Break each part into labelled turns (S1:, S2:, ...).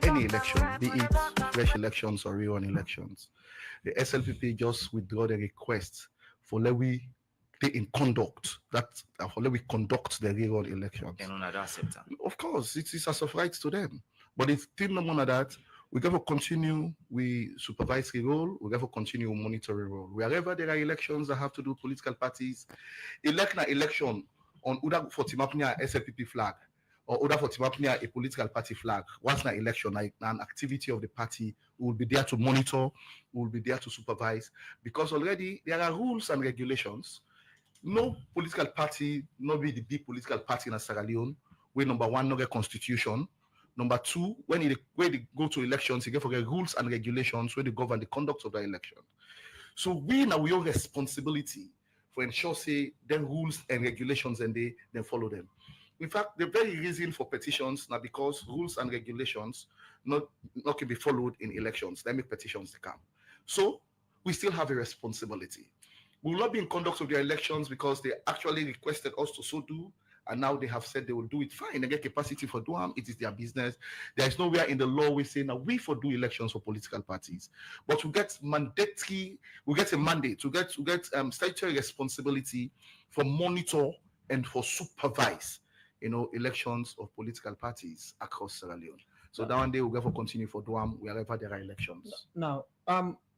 S1: any election, be it fresh elections or rerun elections, the SLPP just withdraw the request for let we they in conduct that for let we conduct the rerun elections.
S2: And on that sector.
S1: Of course, it is as of rights to them. But it's still no more than that. We got to continue we supervisory role, we got to continue monitoring role. Wherever there are elections that have to do political parties, elect an election on Uda for Timapnia SLPP flag or Uda for Timapnia a political party flag. Once an election, like an activity of the party, we will be there to monitor, we will be there to supervise, because already there are rules and regulations. No political party, not be the big political party in Sierra Leone, where number one, no get constitution. Number two, when they go to elections, you get for the rules and regulations where they govern the conduct of the election. So we now we own responsibility for ensure say them rules and regulations and they then follow them. In fact, the very reason for petitions now because rules and regulations not can be followed in elections. They make petitions to come. So we still have a responsibility. We will not be in conduct of their elections because they actually requested us to so do, and now they have said they will do it fine. They get capacity for doing it is their business. There is nowhere in the law we say now we for do elections for political parties, but we get mandatory, we get a mandate, to get statutory responsibility for monitor and for supervise, elections of political parties across Sierra Leone. So that one day we'll go continue for Duam wherever there are elections.
S3: Now,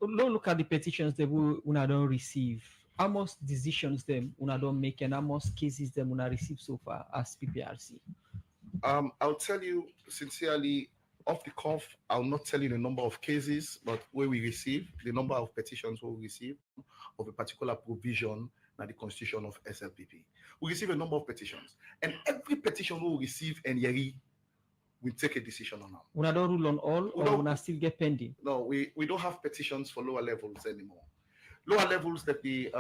S3: look at the petitions that we don't receive. How much decisions them una don't make and how much cases them una receive so far as PPRC?
S1: I'll tell you sincerely, off the cuff, I'll not tell you the number of cases, but where we receive, the number of petitions we receive of a particular provision in the constitution of SLPP. We receive a number of petitions, and every petition we receive and yeri, we take a decision on them.
S3: Una don't rule on all, or una still get pending?
S1: No, we don't have petitions for lower levels anymore. Lower levels that the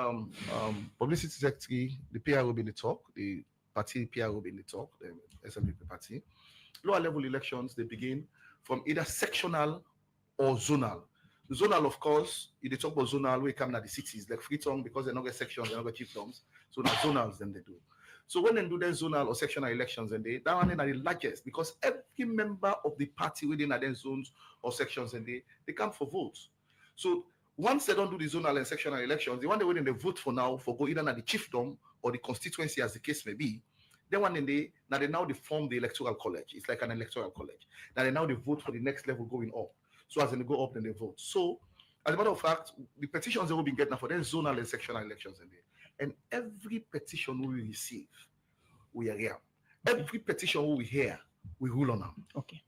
S1: publicity secretary, the PR will be in the talk, the party PR will be in the talk, the SLPP party. Lower level elections, they begin from either sectional or zonal. Zonal, of course, if they talk about zonal, we come to the cities, like Freetown, because they're not get sections, they're not get chiefdoms. So now zonals, then they do. So when they do their zonal or sectional elections, and that one are the largest, because every member of the party within their zones or sections, and they come for votes. So once they don't do the zonal and sectional elections, the one they win they vote for now for go either at the chiefdom or the constituency, as the case may be. Then one they now they form the electoral college. It's like an electoral college. Now they vote for the next level going up. So as they go up, then they vote. So as a matter of fact, the petitions they will be getting for their zonal and sectional elections and every petition we receive, we are here. Every petition we hear, we rule on them.
S3: Okay.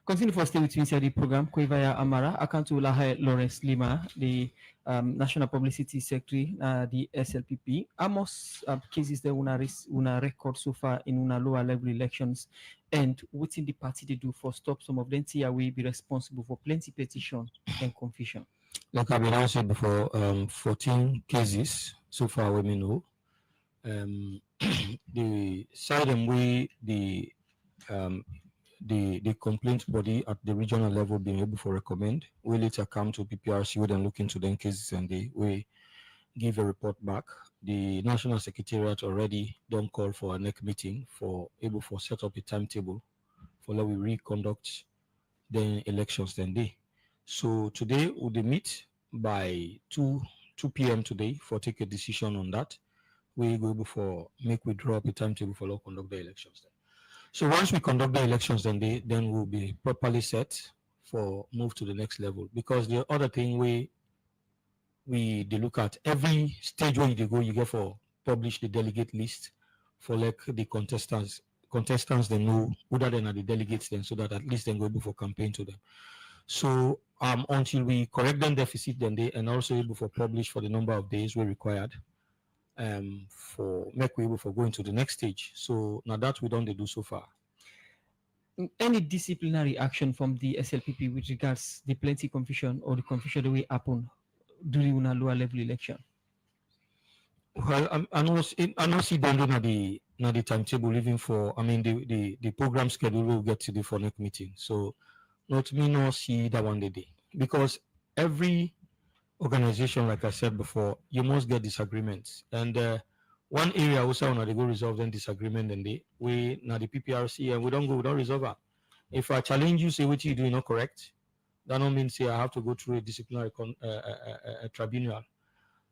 S3: Continue for stay with me inside the program. Koivaya Amara, account to Lahai Lawrence Leema, the National Publicity Secretary, the SLPP. Amos cases that una record so far in una lower level elections, and within the party they do for stop some of them will be responsible for plenty petition and confusion.
S4: Like I've been answered before, 14 cases so far we know. The side and way the complaint body at the regional level being able to recommend, we later come to PPRC, we then look into them cases and we give a report back. The National Secretariat already don't call for a next meeting for able for set up a timetable for that we reconduct the elections then day. So today we'll meet by 2 p.m. today for take a decision on that. We go before make we draw up a timetable for law conduct the elections then. So once we conduct the elections, then we'll be properly set for move to the next level. Because the other thing we look at every stage where you go, you get for publish the delegate list for like the contestants they know who are the delegates then, so that at least then go able for campaign to them. So until we correct them deficit then and also able for publish for the number of days we required. For make we able for going to the next stage. So now that we don't do so far.
S3: Any disciplinary action from the SLPP with regards the plenty confusion or the confusion that will happen during a lower level election?
S4: Well, I know see them at the timetable even for the program schedule we'll get to the for next meeting. So not me no see that one day because every organization, like I said before, you must get disagreements. And one area also when they go resolve then disagreement and we now the PPRC and we don't resolve that. If I challenge you, say what you do not correct, that don't mean say I have to go through a disciplinary tribunal.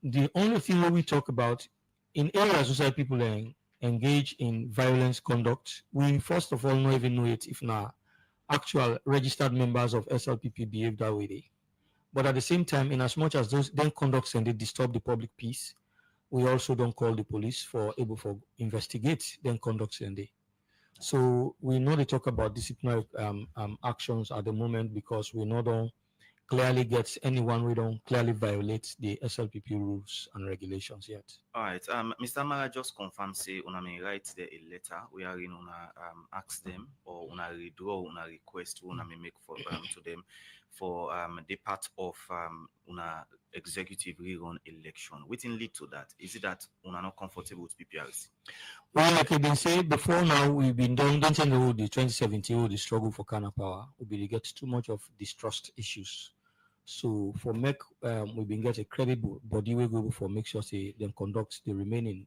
S4: The only thing that we talk about in areas where people engage in violence conduct, we first of all not even know it if not actual registered members of SLPP behave that way. But at the same time, in as much as those then conducts and they disturb the public peace, we also don't call the police for able for investigate then conducts and they. So we know they talk about disciplinary actions at the moment because we know don't clearly gets anyone we don't clearly violate the SLPP rules and regulations yet.
S2: All right. Mr. Mara just confirm say una may write there a letter where in una ask them or una redraw una request una may make for to them for the part of una executive rerun election. Waiting lead to that. Is it that una not comfortable with PPRC?
S4: Well, like I've been saying before now, we've been done don't know the 2017 the struggle for Kana power. We get too much of distrust issues. So for make we've been get a credible body we go for make sure say them conduct the remaining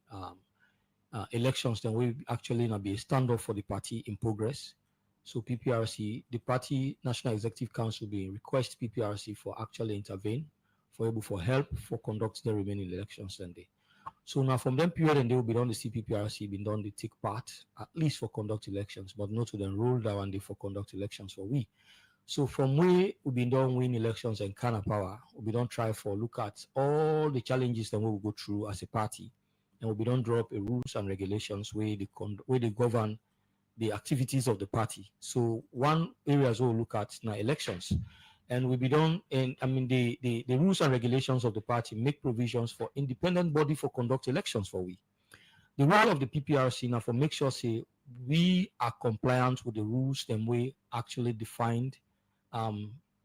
S4: elections. Then we actually not be a standoff for the party in progress. So PPRC, the party National Executive Council, be request PPRC for actually intervene for able for help for conduct the remaining elections Sunday. So now from them period and they will be done the CPPRC been done the take part at least for conduct elections, but not to then rule down for conduct elections for we. So from where we've been done win elections and kind of power, we don't try for look at all the challenges that we will go through as a party, and we don't draw up a rules and regulations where they govern the activities of the party. So one area we'll look at now elections, and we be done. And I mean the rules and regulations of the party make provisions for independent body for conduct elections for we. The role of the PPRC now for make sure say we are compliant with the rules and we actually defined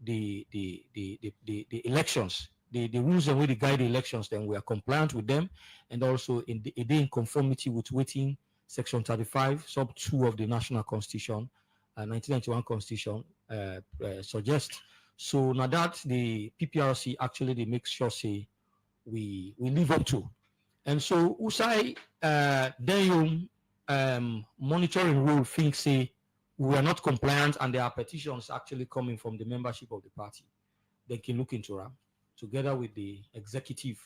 S4: the elections, the rules and way they guide the elections, then we are compliant with them, and also in conformity with waiting section 35 sub 2 of the national constitution, 1991 constitution suggests. So now that the PPRC actually they make sure say we live up to, and so usai then monitoring rule thinks say we are not compliant and there are petitions actually coming from the membership of the party. They can look into them together with the executive.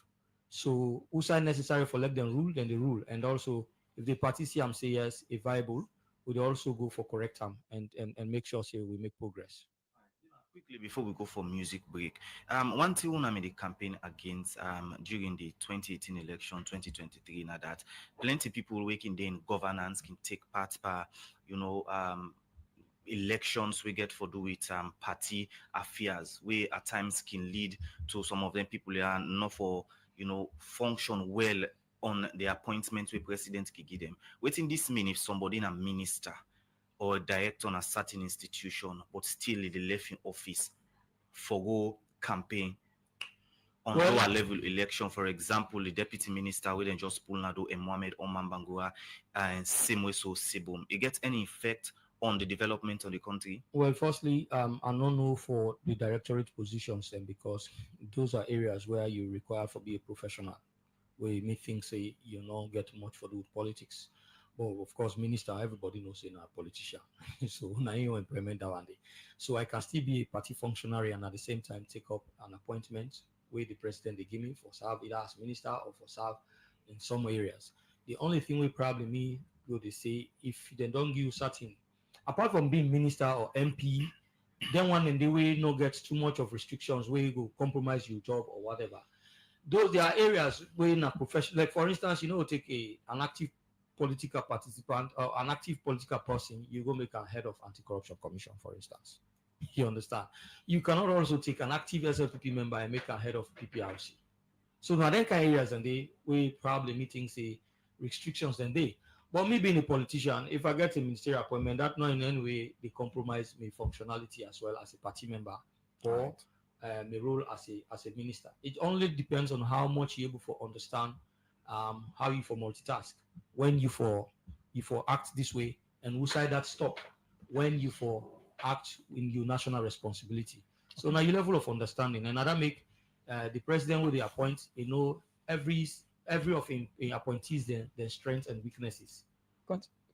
S4: So USA necessary for let them rule, then they rule. And also if the party see say yes, a viable, we'd also go for correct them and make sure say we make progress.
S2: Quickly before we go for music break, one thing I made the campaign against during the 2018 election 2023 now that plenty people working there in governance can take part by elections we get for do with party affairs we at times can lead to some of them people are not for function well on the appointment with president can give them. Waiting this mean if somebody in a minister or a director on a certain institution, but still in the left in office for go campaign on lower level election, for example, the deputy minister will then just pull Nado and Mohamed Oman Bangura and same way so Sibum. It gets any effect on the development of the country?
S4: Well, firstly, I don't know for the directorate positions then because those are areas where you require to be a professional, where you may think say you don't get much for do with politics. Well, of course, minister, everybody knows you're a politician. So now you implement that one day. So I can still be a party functionary and at the same time take up an appointment where the president they give me for serve either as minister or for serve in some areas. The only thing we probably me go to say if they don't give you certain, apart from being minister or MP, then one in the way no gets too much of restrictions where you go compromise your job or whatever. Those there are areas where in a profession, like for instance, take an active political participant or an active political person, you go make a head of anti-corruption commission, for instance. You understand? You cannot also take an active SLPP member and make a head of PPRC. So now that kind of areas and they we probably meeting say restrictions and they. But me being a politician, if I get a ministerial appointment, that not in any way they compromise my functionality as well as a party member or my role as a minister. It only depends on how much you're able to understand how you for multitask. When you for act this way and who side that stop when you for act in your national responsibility. So now your level of understanding and that make the president will they appoint, every of him appointees their strengths and weaknesses.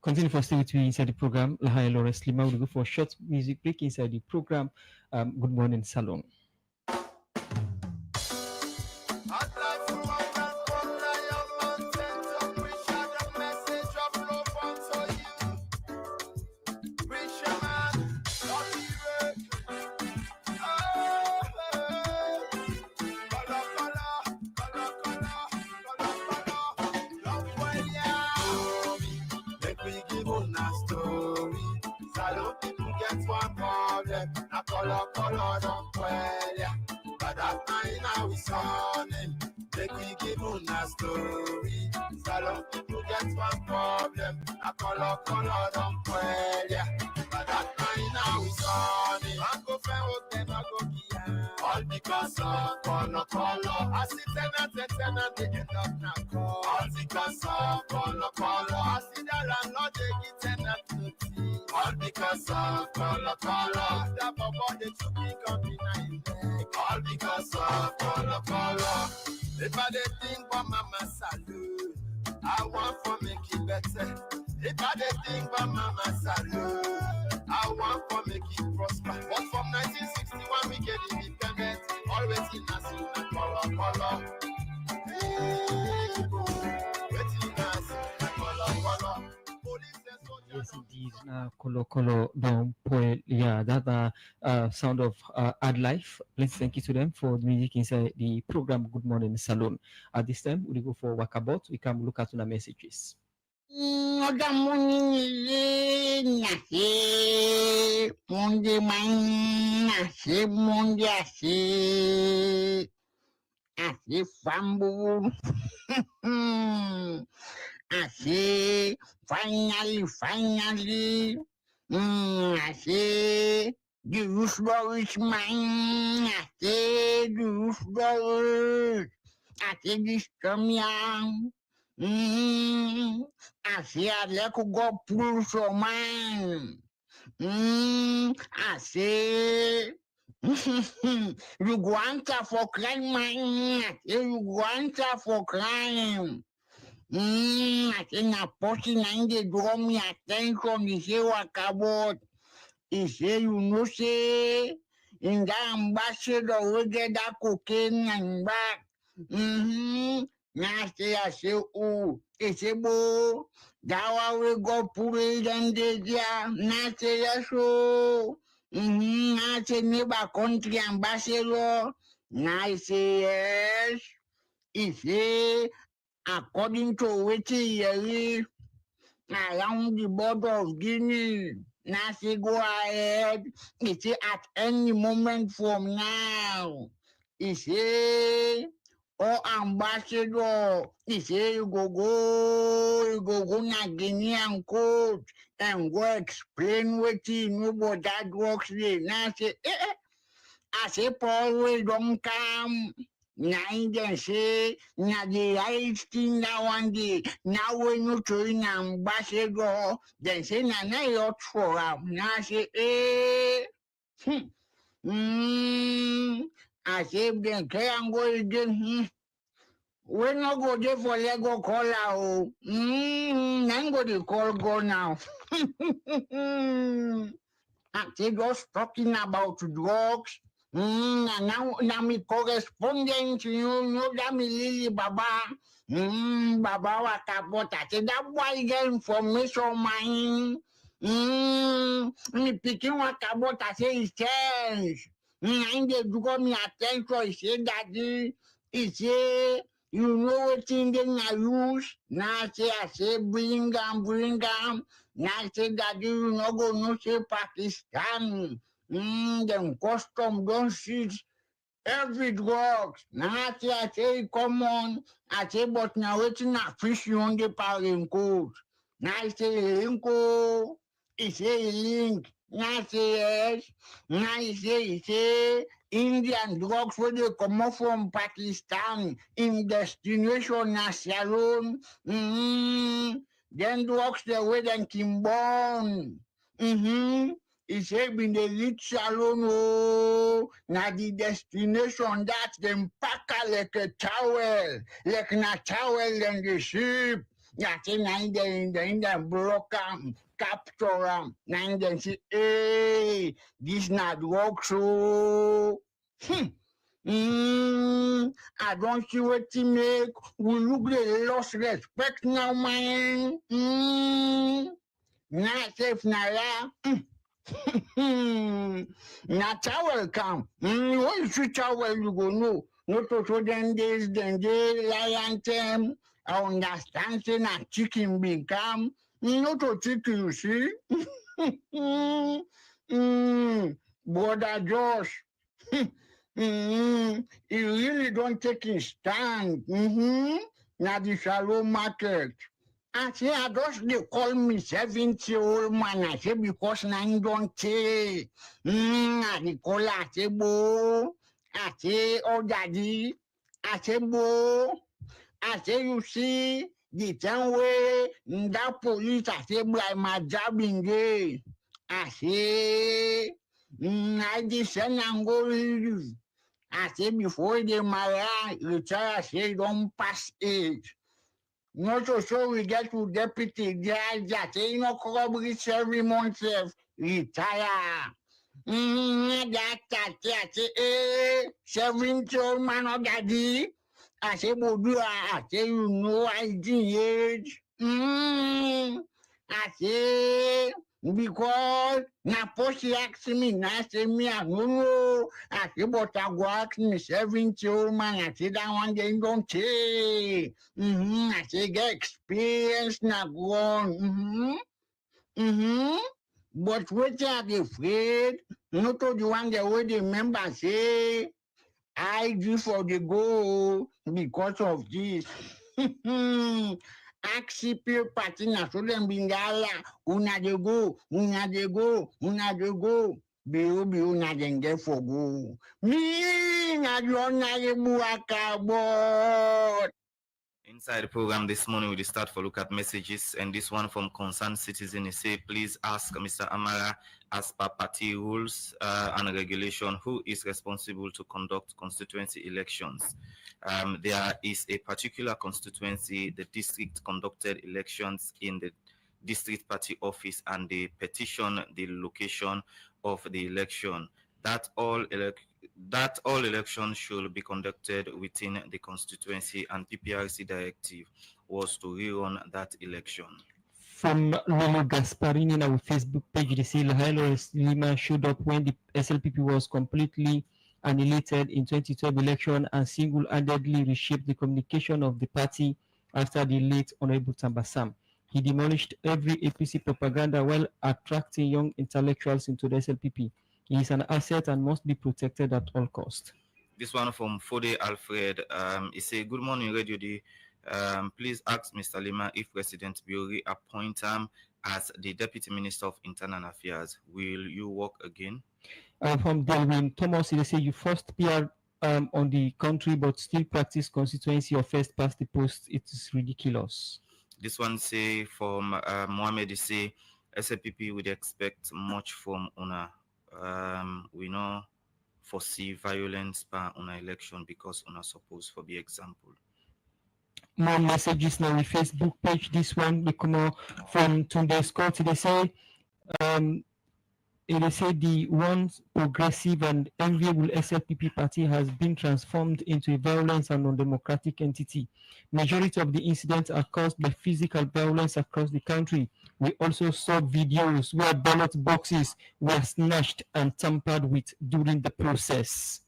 S3: Continue for stay with me inside the program. Lahai Lawrence Lima will go for a short music break inside the program. Good morning, Salon.
S5: Color, don't well, yeah. But that night now we son him. Make we give you a story. Salon people get one problem. A color, don't well, yeah. But that night now we son him. I go fair with them, I go kia. All because of color. I see tenant, they end up now call. All because of color. I see the landlord, they get tenant notice. All because of color. That bubble they took me company. All because of color. If I did think about mama salute, I want for make it better. If I did think about mama salute, I want for make it prosper. But from 1961 we get independent. Always in a silver color. Hey, waiting a silver color.
S3: Yes, indeed. Kolo down poel. Yeah, that sound of Ad Life. Let's thank you to them for the music inside the program. Good morning, Salon. At this time, we go for Walkabout. We can look at the messages.
S6: Good morning, nasi mundi man nasi asi fambu asi finally asi the Roosevelt man asi the Roosevelt asi this come young. Assim, Aleco go pro man. Assim, you want for crime, man. You want for crime. Assim, na posse não de dorme attention, e se acabou. E se you know say, in the ambassador we get that cocaine and back. Nasty, I say, oh, it's a bo. Dawa we go put it in the dia. Nasty, so. Nasty, neighbor country ambassador. Nasty, yes. It's a, according to which year around the border of Guinea. Nasty, go ahead. It's a, at any moment from now. It's a. Oh, ambassador, he say you go na Guinean court and go explain what you know about that works there. Now say, I say Paul will don't come. Now then say, na the right thing that one day. Now when you train ambassador, then say na your for him. Now say, I say then can go again. We no go there for Lego call out. Then go the call go now. They just talking about drugs. Now me correspondent, you know that me Lily Baba. Baba Wakabota. I say that boy get information mine. Me picking Wakabota. I say it's change. And they do me attention. He say daddy. He say. You know what thing they use? Now I say bring them. Now say that you no go no say Pakistan. Them custom don't shoot every drugs. Now I say come on. I say but now waiting a fish you on the parent code. Now I say linko. He say link. Now I say yes. Now I say Indian drugs where they come up from Pakistan in destination na Sierra Leone. Then drugs the way they came born. He said in the rich salon, oh, na the destination that them pack like a towel, like na towel and the ship. Yeah, say nine block capture nine then say, hey, this not work so. I don't see what to make. We look the lost respect now, man. Not safe now. Na towel come. When you see towel, you go know. No to show them this, then they lion them. I understand say na chicken bin come. No to chicken, you see. Brother Josh. He really don't take his stand. Na the shallow market. I say, I just they call me 70-old man. I say, because nine don't take. I call I say, bo. I say, oh, daddy. I say, bo. I say, you see, the time way that police, I say, by my job in there. I say, I descend and go review. I say, before they marry, retire, I say, don't pass age. Not so sure we get to deputy judge that say no corroborate every month retire. That say 70-old man of daddy. I say Bodu, I say you know I age. I say because na post ask me, na say me I don't know. I say but I go ask me 70-old man. I say that one day don't say. I say get experience na go on. But what are they afraid? Not to the one that way the member say I do for the goal because of this. Axipio party na so dem bingala una de go. Biu na dem get for go. Me na na buaka board.
S2: Inside the program this morning, we start for look at messages, and this one from concerned citizen is say, please ask Mr. Amara, as per party rules and regulation, who is responsible to conduct constituency elections. There is a particular constituency, the district conducted elections in the district party office, and they petition the location of the election. That all elections should be conducted within the constituency, and PPRC directive was to rerun that election.
S3: From Lolo Gasparini in our Facebook page, they say Lahai Leema showed up when the SLPP was completely annihilated in 2012 election and single-handedly reshaped the communication of the party after the late Honorable Tambasam. He demolished every APC propaganda while attracting young intellectuals into the SLPP. He is an asset and must be protected at all costs.
S2: This one from Fode Alfred. He say, good morning, Radio D. Please ask Mr. Leema if President Biori appoint him as the Deputy Minister of Internal Affairs. Will you work again?
S3: From Delwyn Thomas, they say you first PR on the country but still practice constituency or first past the post. It is ridiculous.
S2: This one say from Mohammed, he say SLPP would expect much from UNA. We know foresee violence by UNA election because UNA supposed for the example.
S3: More messages now on Facebook page. This one they come from Tunde Scott. They say the once progressive and enviable SLPP party has been transformed into a violent and undemocratic entity. Majority of the incidents are caused by physical violence across the country. We also saw videos where ballot boxes were snatched and tampered with during the process.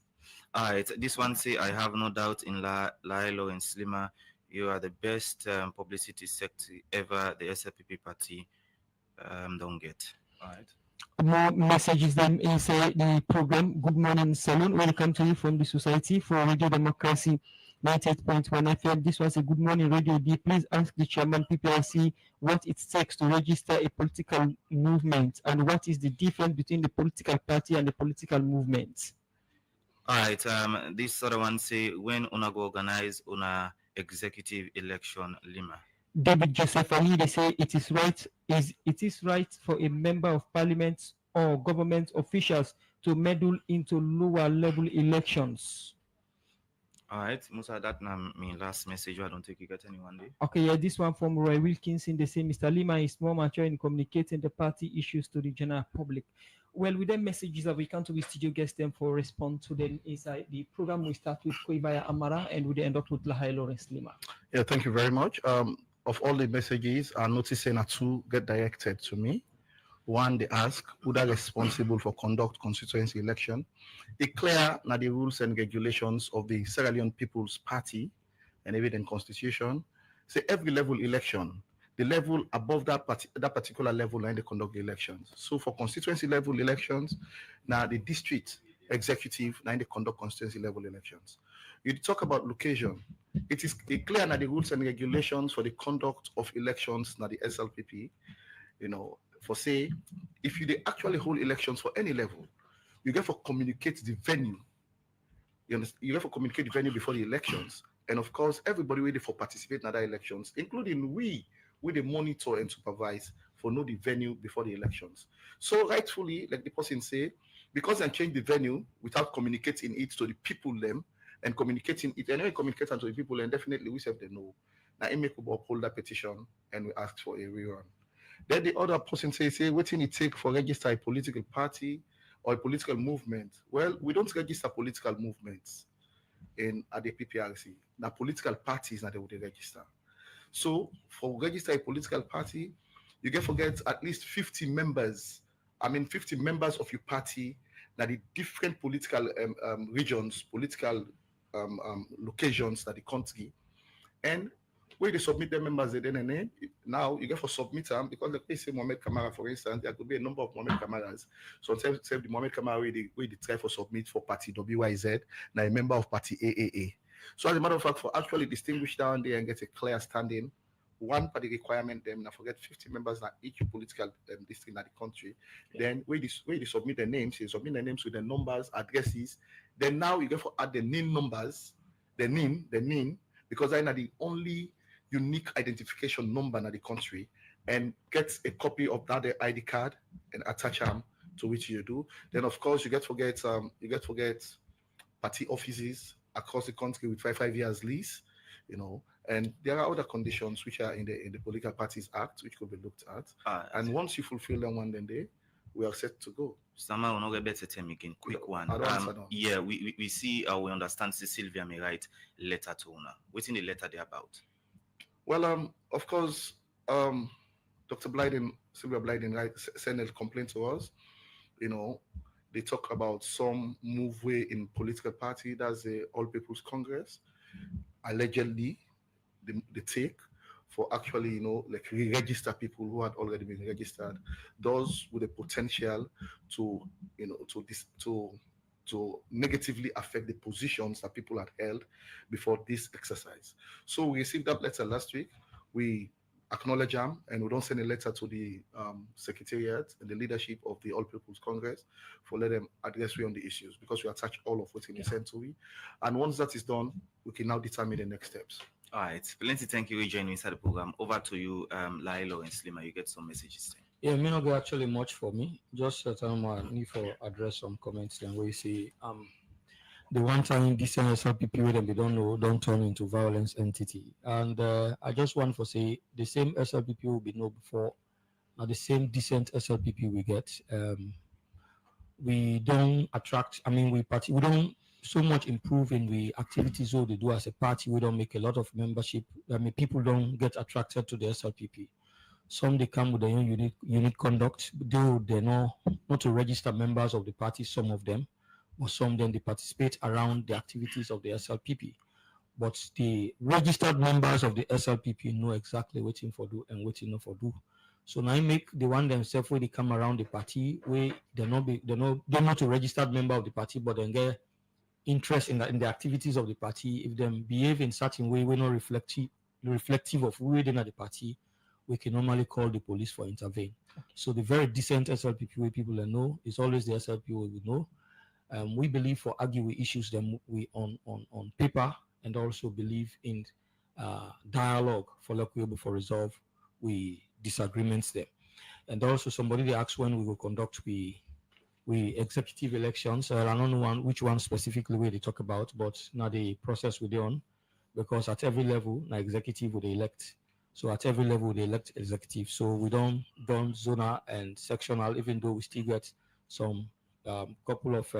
S2: All right, this one say, I have no doubt in Lahai and Slima, you are the best publicity secretary ever the SLPP party don't get. All right.
S3: More messages then inside the program. Good morning, Salon. Welcome to you from the Society for Radio Democracy 98.1 FM. This was a good morning, Radio D. Please ask the chairman PPRC what it takes to register a political movement and what is the difference between the political party and the political movement.
S2: All right. This other one say, when una go organize una executive election, Leema.
S3: David Joseph Ali, they say it is right for a member of parliament or government officials to meddle into lower level elections.
S2: All right, Musa, that my last message. I don't think you got anyone there.
S3: Okay, yeah, this one from Roy Wilkinson. They say Mr. Lima is more mature in communicating the party issues to the general public. Well, with them messages that we come to, we studio guest them for response to them inside the program. We start with Koivaya Amara and we end up with Lahai Lawrence Lima.
S1: Yeah, thank you very much. Of all the messages, I'm noticing that two get directed to me. One, they ask who are responsible for conduct constituency election. It clear now the rules and regulations of the Sierra Leone People's Party and even in constitution. Say every level election, the level above that particular level and they conduct the elections. So for constituency level elections, now the district executive now they conduct constituency level elections. You talk about location. It is clear now the rules and regulations for the conduct of elections now the SLPP, for say, if you actually hold elections for any level, you get to communicate the venue. You have to communicate the venue before the elections. And of course, everybody ready for participate in other elections, including we the monitor and supervise for know the venue before the elections. So rightfully, like the person say, because I change the venue without communicating it to the people them and communicating it, and when communicate to the people, and definitely we have to know. Now, it make people uphold that petition and we ask for a rerun. Then the other person say, what do it take for register a political party or a political movement? Well, we don't register political movements at the PPRC. Now, political parties that they would register. So, for register a political party, you get to get at least 50 members. 50 members of your party that the different political regions, political locations that the country, and where they submit their members the DNA, now you get to submit them because like they say Mohamed Kamara, for instance, there could be a number of Mohamed Kamaras. So say the Mohamed Kamara where they try for submit for party WYZ, now a member of party AAA. So as a matter of fact, for actually distinguish down there and get a clear standing, one party requirement them, now forget 50 members that each political district in the country. Yeah. Then where they submit their names, you submit their names with the numbers, addresses. Then now you get to add the NIN numbers, the NIN, because I know the only unique identification number in the country, and get a copy of that ID card and attach them to which you do. Then of course you get to get party offices across the country with 5 years lease, and there are other conditions which are in the Political Parties Act which could be looked at. And once you fulfill them one, then we are set to go.
S2: Sama will better tell me again, quick one. Yeah, we see we understand Sylvia may write letter to owner. What's in the letter they about?
S1: Well, of course, Dr. Sylvia Blyden, sent a complaint to us. They talk about some move way in political party, that's the All People's Congress, allegedly they take for actually, re-register people who had already been registered, those with the potential to negatively affect the positions that people had held before this exercise. So we received that letter last week. We acknowledge them and we don't send a letter to the secretariat and the leadership of the All People's Congress for let them address we on the issues because we attach all of what's in the sent to we. And once that is done, we can now determine the next steps.
S2: All right. Plenty thank you for joining inside the program. Over to you, Lilo and Slima. You get some messages.
S4: Yeah, may not go actually much for me. Just that I need to address some comments and we see the one time decent SLPP where they don't know don't turn into violence entity. And I just want to say the same SLPP will be know before now the same decent SLPP we get. We don't attract we don't so much improve in the activities what they do as a party. We don't make a lot of membership. People don't get attracted to the SLPP. Some they come with their own unique conduct, though they're not to register members of the party, some of them, but some then they participate around the activities of the SLPP. But the registered members of the SLPP know exactly what for do and what not for do. So now I make the one themselves where they come around the party where they're not a registered member of the party, but then get interest in the activities of the party. If they behave in certain way, we're not reflective of who they're at the party, we can normally call the police for intervene. So the very decent SLPP way people know is always the SLP way we know. We believe for argue we issues them we on paper and also believe in dialogue for like we able for resolve we disagreements there. And also somebody they asked when we will conduct we we executive elections. I don't know which one specifically we they talk about, but now the process we on, because at every level, now executive would elect. So at every level they elect executive. So we don't zonal and sectional, even though we still get some couple of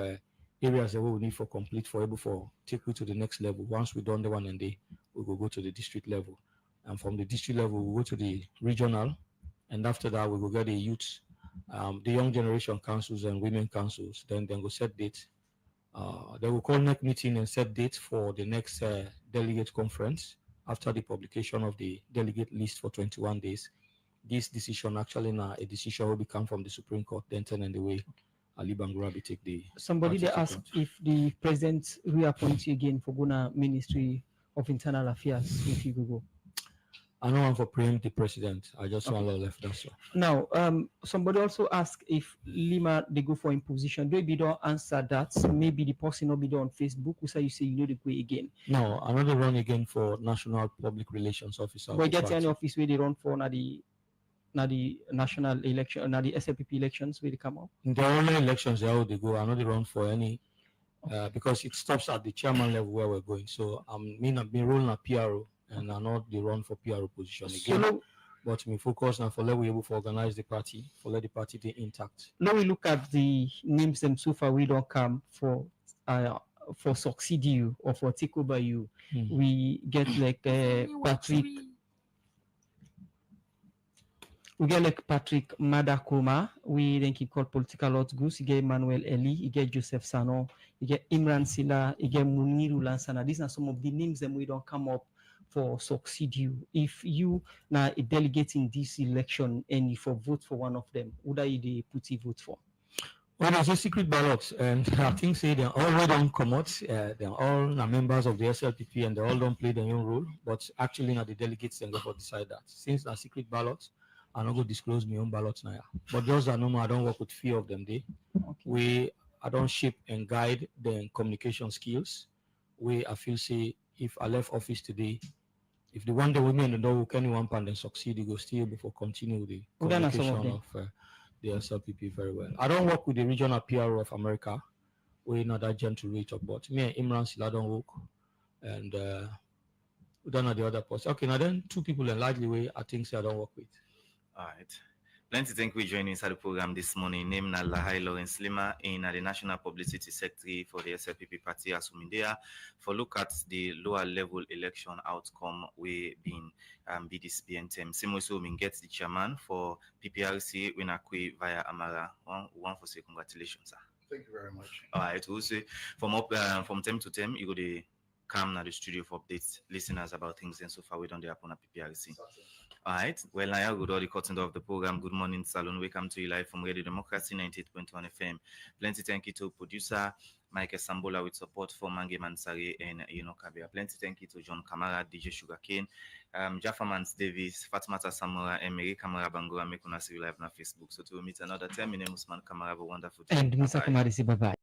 S4: areas that we will need for complete for able for take you to the next level. Once we done the one and we will go to the district level. And from the district level, we go to the regional. And after that, we will get the youth, the young generation councils and women councils. Then go set date. They will call next meeting and set date for the next delegate conference after the publication of the delegate list for 21 days. This decision actually now a decision will become from the Supreme Court, then turn and the way Ali Bangurabi take the.
S3: Somebody they asked if the president reappoints you again for Ghana Ministry of Internal Affairs if you go.
S4: I don't want to preempt the president. I just want to left that so.
S3: Now, somebody also asked if Leema they go for imposition. Maybe don't answer that. Maybe the person will be there on Facebook. We say you know the go again.
S4: No, another run again for National Public Relations Officer.
S3: But get any office where they run for the national election, the SLPP elections where they come up.
S4: In the only elections how they go. I know they run for any because it stops at the chairman level where we're going. So I've been rolling a PRO. And are not the run for PRO position again. But we focus now for let we able to organize the party, for let the party be intact.
S3: Now we look at the names them so far we don't come for succeed you or for take over you. We get like Patrick. We get like Patrick Madakoma. We think he called political outgoose. You get Emmanuel Eli. You get Joseph Sano. You get Imran Silla. You get Muniru Lansana. These are some of the names that we don't come up for succeed you. If you now a delegate in this election and if you vote for one of them, would I they put a vote for?
S4: Well, there's a secret ballot, and I think say they all don't come out. They're all members of the SLPP, and they all don't play their own role. But actually, now the delegates can go for decide that. Since the secret ballot, I'm not going to disclose my own ballot now. But those are normal. I don't work with few of them. I don't shape and guide their communication skills. I feel say if I left office today. If the one day women don't know can one pound and succeed, you go still before continue the communication of the SLPP very well. I don't work with the regional PRO of America. We're not that gentle to talk about. Me and Imran Silla don't work. And we don't know the other person. Okay, now then two people in likely way I think say I don't work with.
S2: All right. Plenty thank you for joining inside the program this morning. Name na Lahai Lawrence Leema in the National Publicity Secretary for the SLPP Party Asumindea for look at the lower level election outcome we been be this BNTM. Same way so we get the chairman for PPRC Emmanuel Koivaya Amara. One for say congratulations, sir.
S1: Thank you very much.
S2: All right. Also from time to time you go to come to the studio for updates listeners about things and so far we don't happen at PPRC. All right. Well, now good all the cutting of the program. Good morning, Salon. Welcome to you live from Radio Democracy 98.1 FM. Plenty thank you to producer Michael Sambola with support for Mange Mansari and Kabia. Plenty thank you to John Kamara, DJ Sugarcane, Jaffa Davis, Fatmata Samura, and Mary Kamara Bangura. Make us live on Facebook. So to meet another 10 minutes, Usman Kamara. Have a wonderful day.
S3: And Mr. Kamara, bye bye.